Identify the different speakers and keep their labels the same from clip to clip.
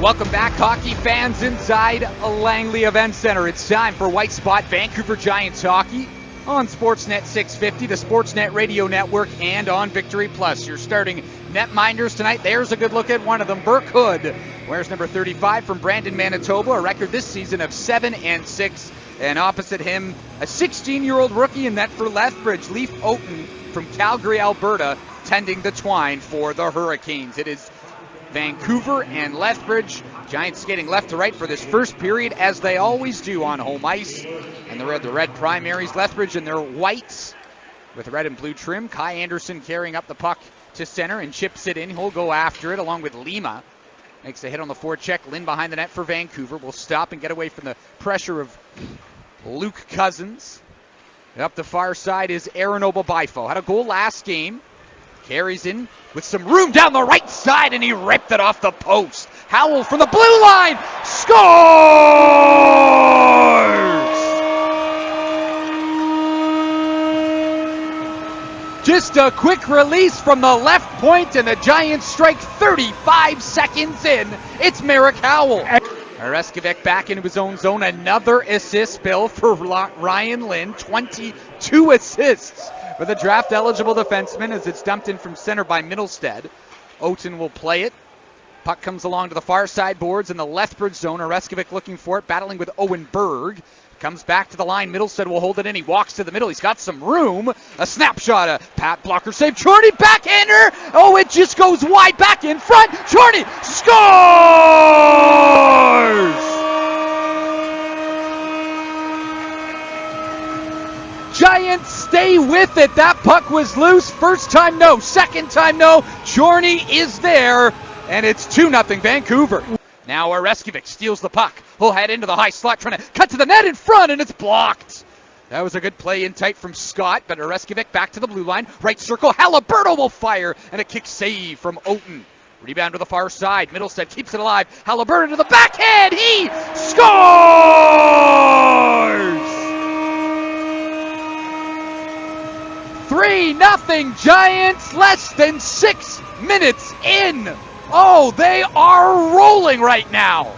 Speaker 1: Welcome back, hockey fans inside Langley Event Center. It's time for White Spot Vancouver Giants hockey on Sportsnet 650, the Sportsnet Radio Network, and on Victory Plus. Your starting netminders tonight. There's a good look at one of them. Burke Hood wears number 35 from Brandon, Manitoba, a record this season of 7-6. And opposite him, a 16-year-old rookie in net for Lethbridge, Leaf Oaten from Calgary, Alberta, tending the twine for the Hurricanes. It is Vancouver and Lethbridge. Giants skating left to right for this first period, as they always do on home ice. And the red primaries, Lethbridge in their whites with red and blue trim. Kai Anderson carrying up the puck to center and chips it in. He'll go after it along with Lima. Makes a hit on the forecheck. Lynn behind the net for Vancouver will stop and get away from the pressure of Luke Cousins. Up the far side is Aaron Obabifo. Had a goal last game. Carries in with some room down the right side, and he ripped it off the post. Howell from the blue line scores! Just a quick release from the left point, and the Giants strike 35 seconds in. It's Merrick Howell. Reskivic back into his own zone. Another assist bill for Ryan Lynn. 22 assists for the draft-eligible defenseman as it's dumped in from center by Middlestead. Oaten will play it. Puck comes along to the far side boards in the Lethbridge zone. Reskivic looking for it, battling with Owen Berg. Comes back to the line. Middlestead will hold it in. He walks to the middle. He's got some room. A snapshot. A Pat blocker save. Chorney backhander. Oh, it just goes wide back in front. Chorney scores! Giants stay with it. That puck was loose. First time, no. Second time, no. Chorney is there, and it's 2-0 Vancouver. Now Reskivic steals the puck. He'll head into the high slot, trying to cut to the net in front, and it's blocked. That was a good play in tight from Scott, but Reskivic back to the blue line. Right circle, Halliburton will fire, and a kick save from Oaten. Rebound to the far side. Middlestead keeps it alive. Halliburton to the backhand. He scores! 3-0 Giants, less than 6 minutes in. Oh, they are rolling right now.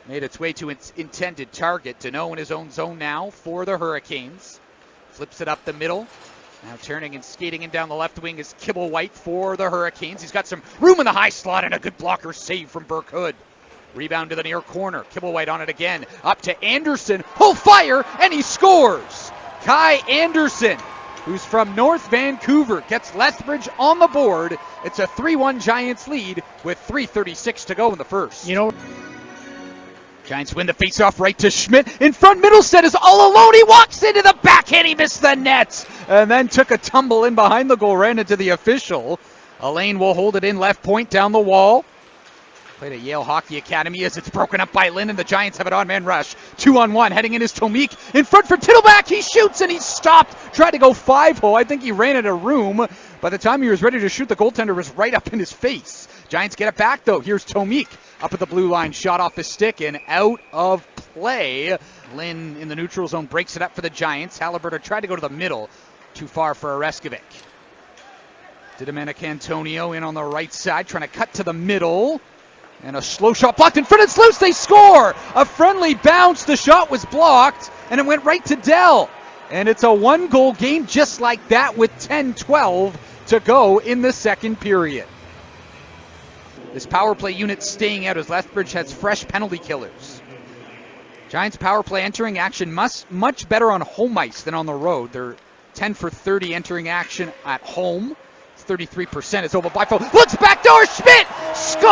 Speaker 1: Made its way to its intended target. Deneau in his own zone now for the Hurricanes. Flips it up the middle. Now turning and skating in down the left wing is Kibble White for the Hurricanes. He's got some room in the high slot and a good blocker save from Burke Hood. Rebound to the near corner. Kibble White on it again. Up to Anderson. He'll fire, and he scores. Kai Anderson, who's from North Vancouver, gets Lethbridge on the board. It's a 3-1 Giants lead with 3:36 to go in the first. Giants win the faceoff right to Schmidt. In front, Middlestead is all alone. He walks into the backhand. He missed the net and then took a tumble in behind the goal, ran into the official. Elaine will hold it in left point down the wall. Played at Yale Hockey Academy as it's broken up by Lynn, and the Giants have it on man rush. 2-on-1, heading in is Tomik. In front for Tittleback. He shoots, and he's stopped. Tried to go 5-hole. I think he ran out of room. By the time he was ready to shoot, the goaltender was right up in his face. Giants get it back, though. Here's Tomik up at the blue line. Shot off his stick and out of play. Lynn in the neutral zone breaks it up for the Giants. Halliburton tried to go to the middle. Too far for Reskivic. Domenic Antonio in on the right side, trying to cut to the middle. And a slow shot blocked in front. It's loose. They score. A friendly bounce. The shot was blocked, and it went right to Dell. And it's a one-goal game just like that with 10-12 to go in the second period. This power play unit staying out as Lethbridge has fresh penalty killers. Giants power play entering action much better on home ice than on the road. They're 10 for 30 entering action at home. 33% is over. Bifo looks backdoor. Schmidt scores!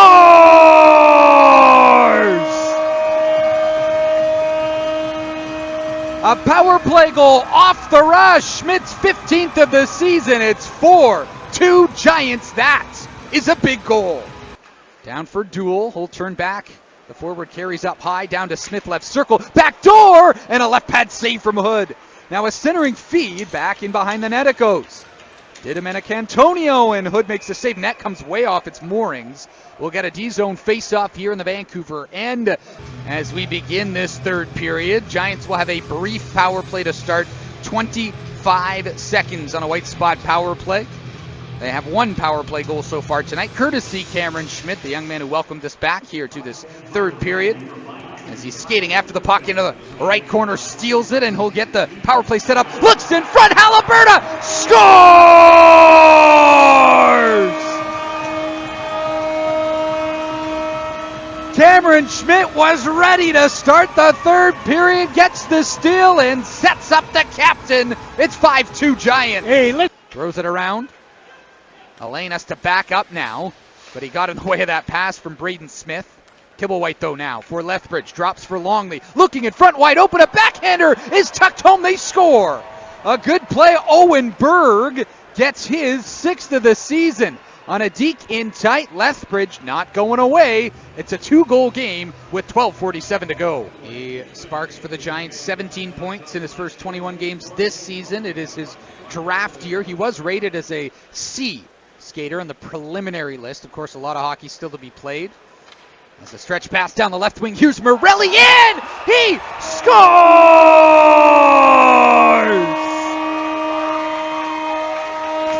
Speaker 1: A power play goal off the rush. Schmidt's 15th of the season. It's 4-2 Giants. That is a big goal. Down for Duel. He'll turn back. The forward carries up high. Down to Smith, left circle. Back door! And a left pad save from Hood. Now a centering feed. Back in behind the net it goes. Domenic Antonio, and Hood makes the save. Net comes way off its moorings. We'll get a D-zone face-off here in the Vancouver end as we begin this third period. Giants will have a brief power play to start. 25 seconds on a White Spot power play. They have one power play goal so far tonight, courtesy Cameron Schmidt, the young man who welcomed us back here to this third period. As he's skating after the puck into the right corner, steals it, and he'll get the power play set up. Looks in front, Halliburton scores! Cameron Schmidt was ready to start the third period, gets the steal, and sets up the captain. It's 5-2 Giants. Throws it around. Elaine has to back up now, but he got in the way of that pass from Braden Smith. Kibblewhite, though, now for Lethbridge. Drops for Longley. Looking in front, wide open. A backhander is tucked home. They score. A good play. Owen Berg gets his 6th of the season. On a deke in tight, Lethbridge not going away. It's a 2-goal game with 12:47 to go. He sparks for the Giants 17 points in his first 21 games this season. It is his draft year. He was rated as a C skater on the preliminary list. Of course, a lot of hockey still to be played. As a stretch pass down the left wing, here's Morelli in! He scores!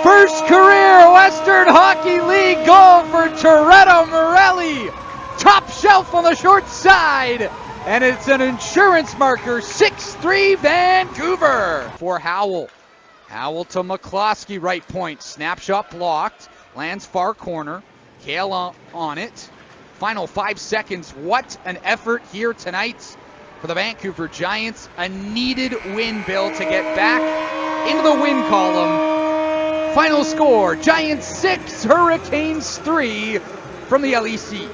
Speaker 1: First career Western Hockey League goal for Toretto Morelli. Top shelf on the short side. And it's an insurance marker, 6-3 Vancouver. For Howell. Howell to McCloskey, right point. Snapshot blocked. Lands far corner. Kale on it. Final 5 seconds. What an effort here tonight for the Vancouver Giants. A needed win, Bill, to get back into the win column. Final score, Giants 6, Hurricanes 3 from the LEC.